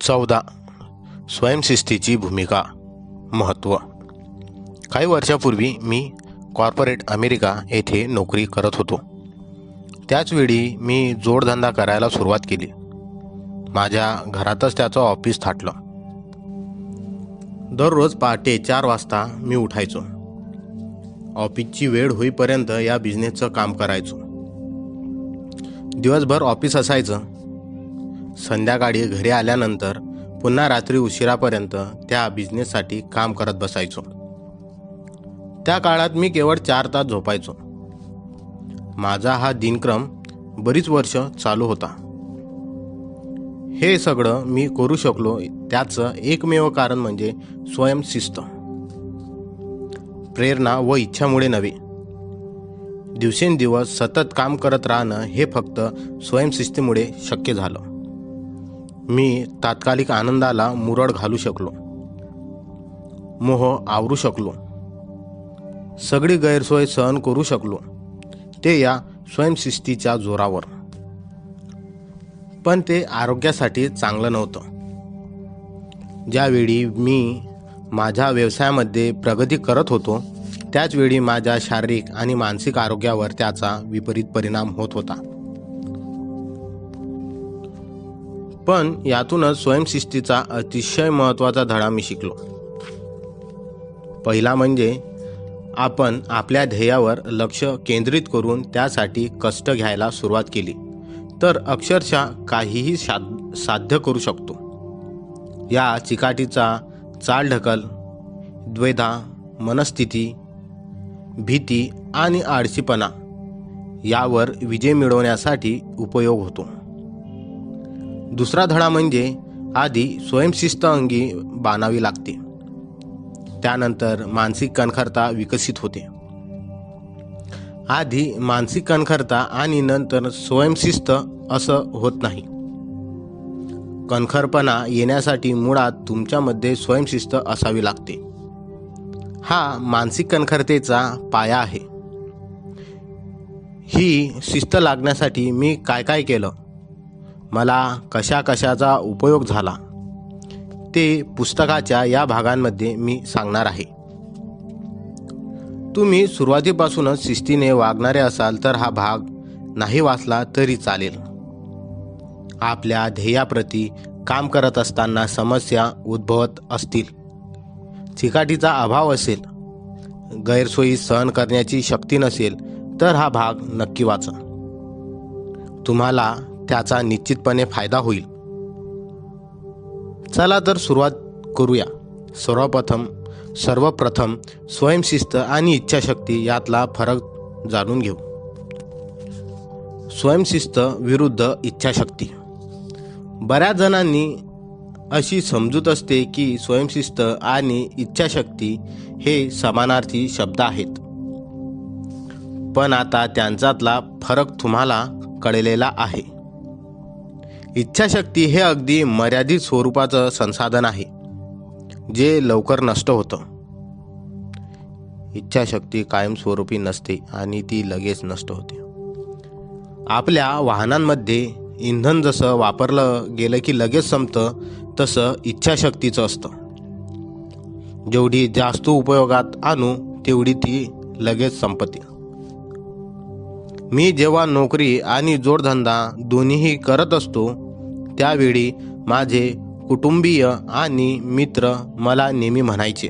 14. स्वयंशिस्तीची भूमिका, महत्त्व. काही वर्षापूर्वी मी कॉर्पोरेट अमेरिका येथे नोकरी करत होतो. त्याचवेळी मी जोडधंदा करायला सुरुवात केली. माझ्या घरातच त्याचं ऑफिस थाटलं. दररोज पहाटे 4 वाजता मी उठायचो. ऑफिसची वेळ होईपर्यंत या बिझनेसचं काम करायचो. दिवसभर ऑफिस असायचं. संध्याकाळी घरी आल्यानंतर पुन्हा रात्री उशिरापर्यंत त्या बिझनेससाठी काम करत बसायचो. त्या काळात मी केवळ 4 तास झोपायचो. माझा हा दिनक्रम बरीच वर्ष चालू होता. हे सगळं मी करू शकलो त्याचं एकमेव कारण म्हणजे स्वयंशिस्त. प्रेरणा व इच्छामुळे नव्हे. दिवसेंदिवस सतत काम करत राहणं हे फक्त स्वयंशिस्तीमुळे शक्य झालं. मी तात्कालिक आनंदाला मुरड घालू शकलो. मोह आवरू शकलो. सगळी गैरसोय सहन करू शकलो. ते या स्वयंशिस्तीच्या जोरावर. पण ते आरोग्यासाठी चांगलं नव्हतं. ज्यावेळी मी माझ्या व्यवसायामध्ये प्रगती करत होतो त्याचवेळी माझ्या शारीरिक आणि मानसिक आरोग्यावर त्याचा विपरीत परिणाम होत होता. पण यातूनच स्वयंशिस्तीचा अतिशय महत्त्वाचा धडा मी शिकलो. पहिला म्हणजे आपण आपल्या ध्येयावर लक्ष केंद्रित करून त्यासाठी कष्ट घ्यायला सुरुवात केली तर अक्षरशः काहीही साध्य करू शकतो. या चिकाटीचा चालढकल, द्वैधा, मनस्थिती, भीती आणि आळशीपणा यावर विजय मिळवण्यासाठी उपयोग होतो. दुसरा धडा म्हणजे आधी स्वयंशिस्त अंगी बाणावी लागते. त्यानंतर मानसिक कणखरता विकसित होते. आधी मानसिक कणखरता आणि नंतर स्वयंशिस्त असं होत नाही. कणखरपणा येण्यासाठी मुळात तुमच्यामध्ये स्वयंशिस्त असावी लागते. हा मानसिक कणखरतेचा पाया आहे. ही शिस्त लागण्यासाठी मी काय काय केलं, मला कशाचा उपयोग झाला ते पुस्तकाच्या या भागांमध्ये मी सांगणार आहे. तुम्ही सुरुवातीपासूनच शिस्तीने वागणारे असाल तर हा भाग नाही वाचला तरी चालेल. आपल्या ध्येयाप्रती काम करत असताना समस्या उद्भवत असतील, चिकाटीचा अभाव असेल, गैरसोयी सहन करण्याची शक्ती नसेल तर हा भाग नक्की वाचा. तुम्हाला त्याचा निश्चितपणे फायदा होईल. चला तर सुरुवात करूया. सर्वप्रथम स्वयंशिस्त आणि इच्छाशक्ती यातला फरक जाणून घेऊ. स्वयंशिस्त विरुद्ध इच्छाशक्ती. बऱ्याच जणांनी अशी समजूत असते की स्वयंशिस्त आणि इच्छाशक्ती हे समानार्थी शब्द आहेत. पण आता त्यांच्यातला फरक तुम्हाला कळलेला आहे. इच्छाशक्ती हे अगदी मर्यादित स्वरूपाचं संसाधन आहे जे लवकर नष्ट होतं. इच्छाशक्ती कायमस्वरूपी नसते आणि ती लगेच नष्ट होते. आपल्या वाहनांमध्ये इंधन जसं वापरलं गेलं की लगेच संपतं तसं इच्छाशक्तीचं असतं. जेवढी जास्त उपयोगात आणू तेवढी ती लगेच संपते. मी जेव्हा नोकरी आणि जोडधंदा दोन्हीही करत असतो त्यावेळी माझे कुटुंबीय आणि मित्र मला नेहमी म्हणायचे,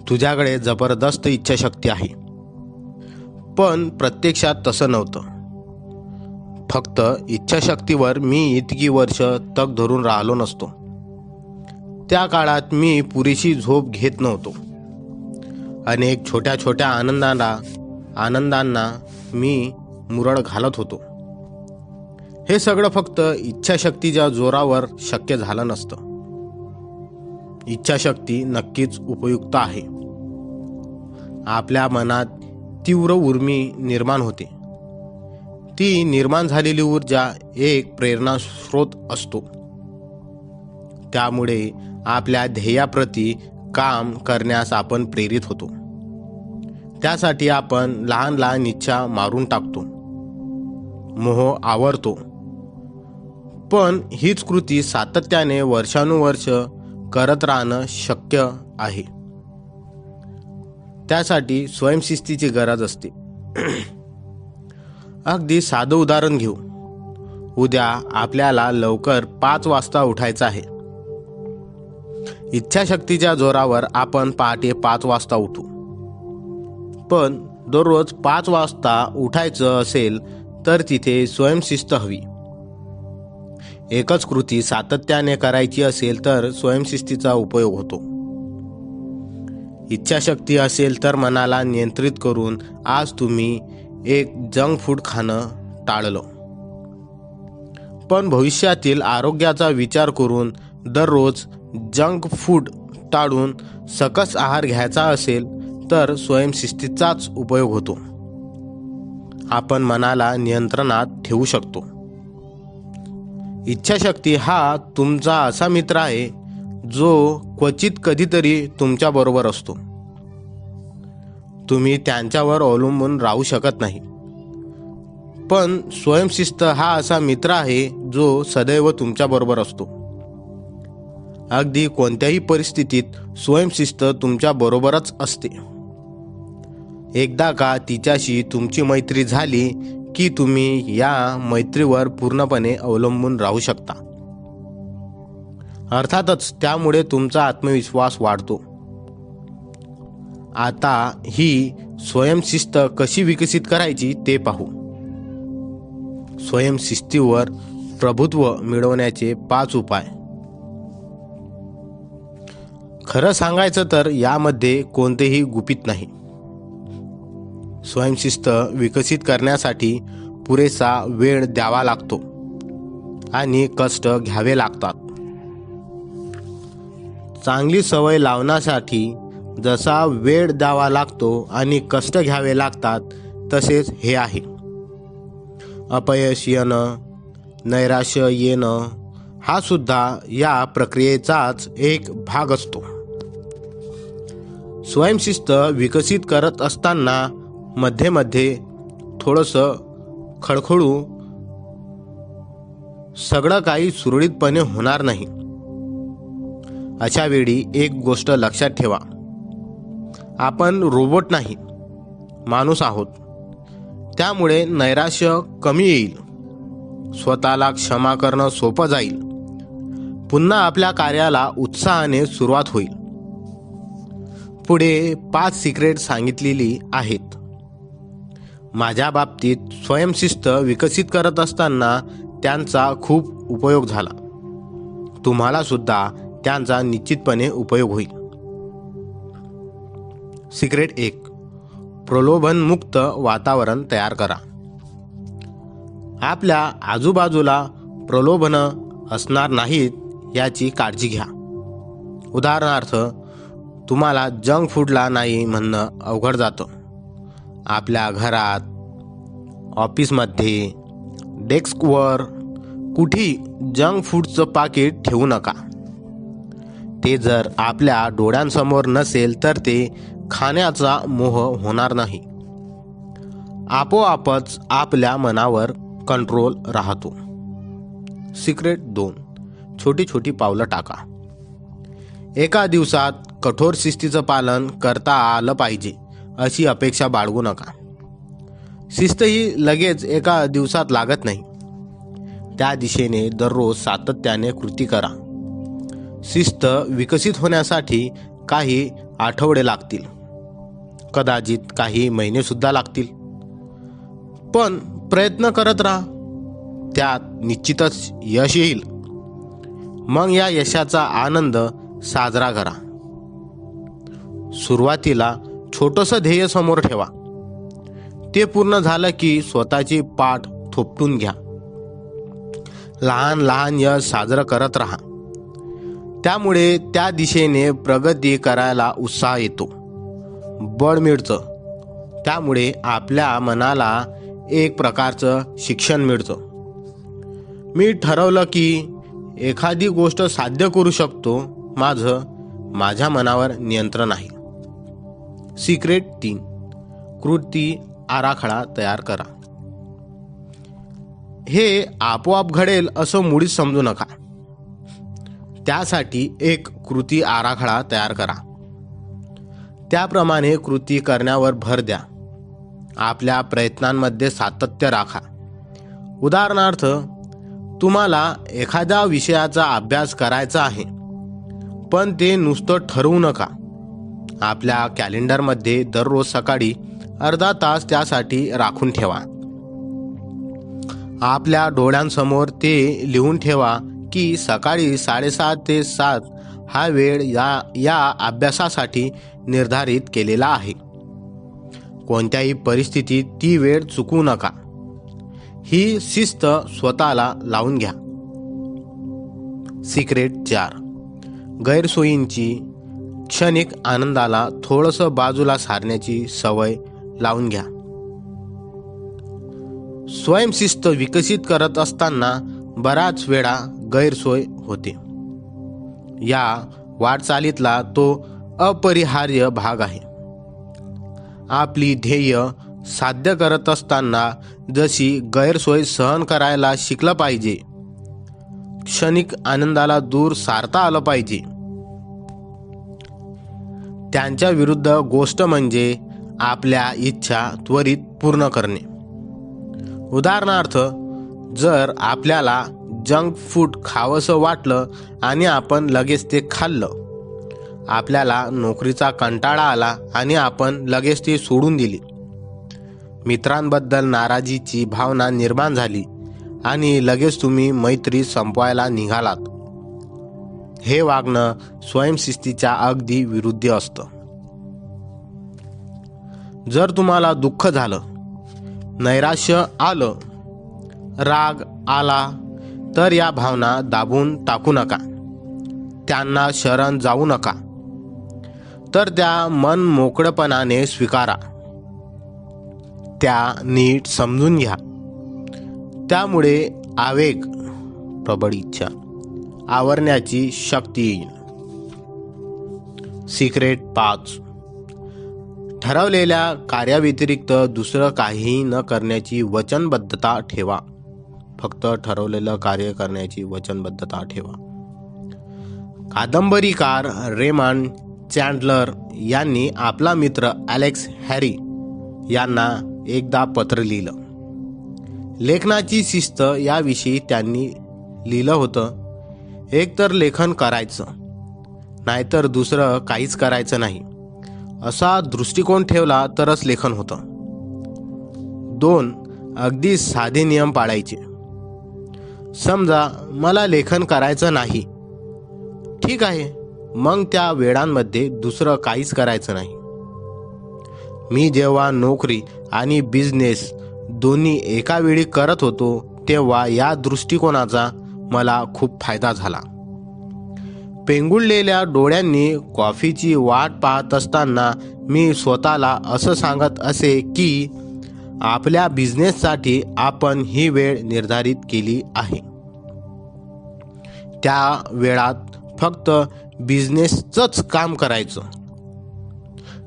तुझ्याकडे जबरदस्त इच्छाशक्ती आहे. पण प्रत्यक्षात तसं नव्हतं. फक्त इच्छाशक्तीवर मी इतकी वर्ष तग धरून राहिलो नसतो. त्या काळात मी पुरेशी झोप घेत नव्हतो. अनेक छोट्या आनंदांना मी मुरड घालत होतो. हे सगळं फक्त इच्छाशक्तीच्या जोरावर शक्य झालं नसतं. इच्छाशक्ती नक्कीच उपयुक्त आहे. आपल्या मनात तीव्र उर्मी निर्माण होते. ती निर्माण झालेली ऊर्जा एक प्रेरणा स्रोत असतो. त्यामुळे आपल्या ध्येयाप्रती काम करण्यास आपण प्रेरित होतो. त्यासाठी आपण लहान इच्छा मारून टाकतो. मोह आवरतो. पण हीच कृती सातत्याने वर्षानुवर्ष करत राहणं शक्य आहे. त्यासाठी स्वयंशिस्तीची गरज असते. अगदी साधं उदाहरण घेऊ. उद्या आपल्याला लवकर 5 वाजता उठायचं आहे. इच्छाशक्तीच्या जोरावर आपण पहाटे 5 वाजता उठू. पण दररोज 5 वाजता उठायचं असेल तर तिथे स्वयंशिस्त हवी. एकच कृती सातत्याने करायची असेल तर स्वयंशिस्तीचा उपयोग होतो. इच्छाशक्ती असेल तर मनाला नियंत्रित करून आज तुम्ही एक जंक फूड खाणं टाळलं. पण भविष्यातील आरोग्याचा विचार करून दररोज जंक फूड टाळून सकस आहार घ्यायचा असेल तर स्वयंशिस्तीचाच उपयोग होतो. आपण मनाला नियंत्रणात ठेवू शकतो. इच्छाशक्ती हा तुमचा असा मित्र आहे जो क्वचित कधीतरी तुमच्या बरोबर असतो. तुम्ही त्यांच्यावर अवलंबून राहू शकत नाही. पण स्वयंशिस्त हा असा मित्र आहे जो सदैव तुमच्या बरोबर असतो. अगदी कोणत्याही परिस्थितीत स्वयंशिस्त तुमच्या बरोबरच असते. एकदा का तिच्याशी तुमची मैत्री झाली की तुम्ही या मैत्रीवर पूर्णपणे अवलंबून राहू शकता. अर्थातच त्यामुळे तुमचा आत्मविश्वास वाढतो. आता ही स्वयंशिस्त कशी विकसित करायची ते पाहू. स्वयंशिस्तीवर प्रभुत्व मिळवण्याचे 5 उपाय. खरं सांगायचं तर यामध्ये कोणतेही गुपित नाही. स्वयंशिस्त विकसित करण्यासाठी पुरेसा वेळ द्यावा लागतो आणि कष्ट घ्यावे लागतात. चांगली सवय लावण्यासाठी जसा वेळ द्यावा लागतो आणि कष्ट घ्यावे लागतात तसेच हे आहे. अपयश येणं, नैराश्य येणं हा सुद्धा या प्रक्रियेचाच एक भाग असतो. स्वयंशिस्त विकसित करत असताना मध्ये मध्ये थोडंसं खडखडू, सगळं काही सुरळीतपणे होणार नाही. अशा वेळी एक गोष्ट लक्षात ठेवा. आपण रोबोट नाही, माणूस आहोत. त्यामुळे नैराश्य कमी येईल. स्वतःला क्षमा करणं सोपं जाईल. पुन्हा आपल्या कार्याला उत्साहाने सुरुवात होईल. पुढे 5 सिक्रेट सांगितलेली आहेत. माझ्या बाबतीत स्वयंशिस्त विकसित करत असताना त्यांचा खूप उपयोग झाला. तुम्हाला सुद्धा त्यांचा निश्चितपणे उपयोग होईल. सिक्रेट 1. प्रलोभनमुक्त वातावरण तयार करा. आपल्या आजूबाजूला प्रलोभनं असणार नाहीत याची काळजी घ्या. उदाहरणार्थ, तुम्हाला जंक फूडला नाही म्हणणं अवघड जातं. आपल्या घरात, ऑफिसमध्ये, डेस्कवर कुठेही जंक फूडचं पाकिट ठेवू नका. ते जर आपल्या डोळ्यांसमोर नसेल तर ते खाण्याचा मोह होणार नाही. आपोआपच आपल्या मनावर कंट्रोल राहतो. सिक्रेट 2. छोटी छोटी पावलं टाका. एका दिवसात कठोर शिस्तीचं पालन करता आलं पाहिजे अशी अपेक्षा बाळगू नका. शिस्त ही लगेच एका दिवसात लागत नाही. त्या दिशेने दररोज सातत्याने कृती करा. शिस्त विकसित होण्यासाठी काही आठवडे लागतील, कदाचित काही महिने सुद्धा लागतील. पण प्रयत्न करत राहा. त्यात निश्चितच यश येईल. मग या यशाचा आनंद साजरा करा. सुरुवातीला छोटंसं ध्येय समोर ठेवा. ते पूर्ण झालं की स्वतःची पाठ थोपटून घ्या. लहान लहान यश साजरं करत राहा. त्यामुळे त्या दिशेने प्रगती करायला उत्साह येतो, बळ मिळतं. त्यामुळे आपल्या मनाला एक प्रकारचं शिक्षण मिळतं. मी ठरवलं की एखादी गोष्ट साध्य करू शकतो. माझ्या मनावर नियंत्रण आहे. सिक्रेट 3. कृती आराखडा तयार करा. हे आपोआप घडेल असं मुळीच समजू नका. त्यासाठी एक कृती आराखडा तयार करा. त्याप्रमाणे कृती करण्यावर भर द्या. आपल्या प्रयत्नांमध्ये सातत्य राखा. उदाहरणार्थ, तुम्हाला एखाद्या विषयाचा अभ्यास करायचा आहे, पण ते नुसतं ठरवू नका. आपल्या कॅलेंडरमध्ये दररोज सकाळी अर्धा तास त्यासाठी राखून ठेवा. आपल्या डोळ्यांसमोर ते लिहून ठेवा की सकाळी 6:30 ते 7 हा वेळ या अभ्यासासाठी निर्धारित केलेला आहे. कोणत्याही परिस्थितीत ती वेळ चुकवू नका. ही शिस्त स्वतःला लावून घ्या. सिक्रेट 4. गैरसोयींची क्षणिक आनंदाला थोडंसं बाजूला सारण्याची सवय लावून घ्या. स्वयंशिस्त विकसित करत असताना बराच वेळा गैरसोय होते. या वाटचालीतला तो अपरिहार्य भाग आहे. आपली ध्येय साध्य करत असताना जशी गैरसोय सहन करायला शिकलं पाहिजे, क्षणिक आनंदाला दूर सारता आलं पाहिजे. त्यांच्या विरुद्ध गोष्ट म्हणजे आपल्या इच्छा त्वरित पूर्ण करणे. उदाहरणार्थ, जर आपल्याला जंक फूड खावंसं वाटलं आणि आपण लगेच ते खाल्लं, आपल्याला नोकरीचा कंटाळा आला आणि आपण लगेच ती सोडून दिली, मित्रांबद्दल नाराजीची भावना निर्माण झाली आणि लगेच तुम्ही मैत्री संपवायला निघालात, हे वागणं स्वयंशिस्तीच्या अगदी विरुद्ध असतं. जर तुम्हाला दुःख झालं, नैराश्य आलं, राग आला, तर या भावना दाबून टाकू नका. त्यांना शरण जाऊ नका. तर त्या मन मोकळेपणाने स्वीकारा. त्या नीट समजून घ्या. त्यामुळे आवेग, प्रबळ इच्छा आवरण्याची शक्ती येईल. सिक्रेट 5. ठरवलेल्या कार्याव्यतिरिक्त दुसरं काहीही न करण्याची वचनबद्धता ठेवा. फक्त ठरवलेलं कार्य करण्याची वचनबद्धता ठेवा. कादंबरीकार रेमंड चँडलर यांनी आपला मित्र ॲलेक्स हॅरी यांना एकदा पत्र लिहिलं. लेखनाची शिस्त याविषयी त्यांनी लिहिलं होतं, एकतर लेखन करायचं, नाहीतर दुसरं काहीच करायचं नाही, असा दृष्टिकोन ठेवला तरच लेखन होतं. 2 अगदी साधे नियम पाळायचे. समजा मला लेखन करायचं नाही, ठीक आहे, मग त्या वेळांमध्ये दुसरं काहीच करायचं नाही. मी जेव्हा नोकरी आणि बिझनेस दोन्ही एका वेळी करत होतो, तेव्हा या दृष्टिकोनाचा मला खूप फायदा झाला. पेंगुळलेल्या डोळ्यांनी कॉफीची वाट पाहत असताना मी स्वतःला असं सांगत असे की आपल्या बिझनेससाठी आपण ही वेळ निर्धारित केली आहे. त्या वेळात फक्त बिझनेसचंच काम करायचं.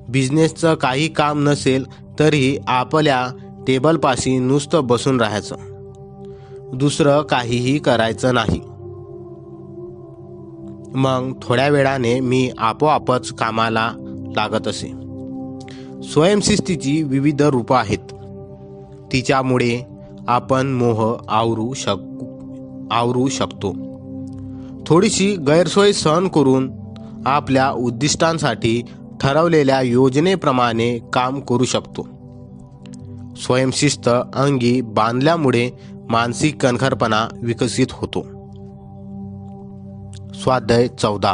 बिझनेसचं काही काम नसेल तरी आपल्या टेबलपाशी नुसतं बसून राहायचं. दुसरं काहीही करायचं नाही. मग थोड्या वेळाने मी आपोआपच कामाला लागत असे. स्वयंशिस्तीची विविध रूपं आहेत. तिच्यामुळे आपण मोह आवरू शकतो. थोडीशी गैरसोय सहन करून आपल्या उद्दिष्टांसाठी ठरवलेल्या योजनेप्रमाणे काम करू शकतो. स्वयंशिस्त अंगी बांधल्यामुळे मानसिक कणखरपणा विकसित होतो. स्वाध्याय 14.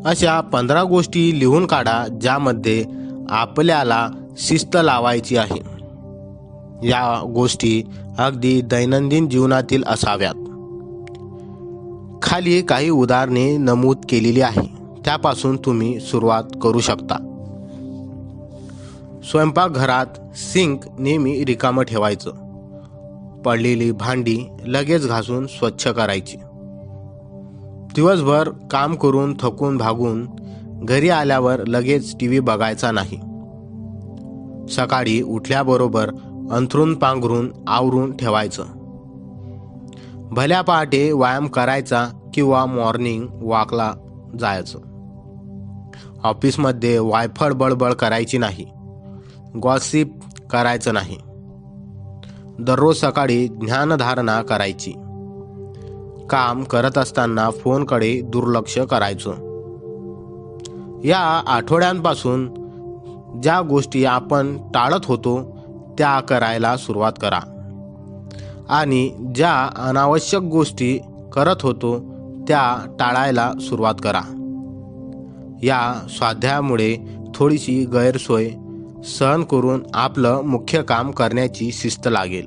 अशा 15 गोष्टी लिहून काढा ज्यामध्ये आपल्याला शिस्त लावायची आहे. या गोष्टी अगदी दैनंदिन जीवनातील असाव्यात. खाली काही उदाहरणे नमूद केलेली आहे, त्यापासून तुम्ही सुरुवात करू शकता. स्वयंपाकघरात सिंक नेहमी रिकामं ठेवायचं. पडलेली भांडी लगेच घासून स्वच्छ करायची. दिवसभर काम करून थकून भागून घरी आल्यावर लगेच टीव्ही बघायचा नाही. सकाळी उठल्याबरोबर अंथरूण पांघरून आवरून ठेवायचं. भल्या पहाटे व्यायाम करायचा किंवा मॉर्निंग वॉकला जायचं. ऑफिसमध्ये वायफळ बडबड करायची नाही. गॉसिप करायचं नाही. दररोज सकाळी ज्ञानधारणा करायची. काम करत असताना फोनकडे दुर्लक्ष करायचं. या आठवड्यांपासून ज्या गोष्टी आपण टाळत होतो त्या करायला सुरुवात करा आणि ज्या अनावश्यक गोष्टी करत होतो त्या टाळायला सुरुवात करा. या स्वाध्यायामुळे थोडीशी गैरसोय सहन करून आपलं मुख्य काम करण्याची शिस्त लागेल.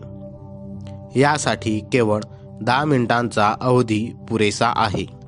यासाठी केवळ 10 मिनिटांचा अवधी पुरेसा आहे.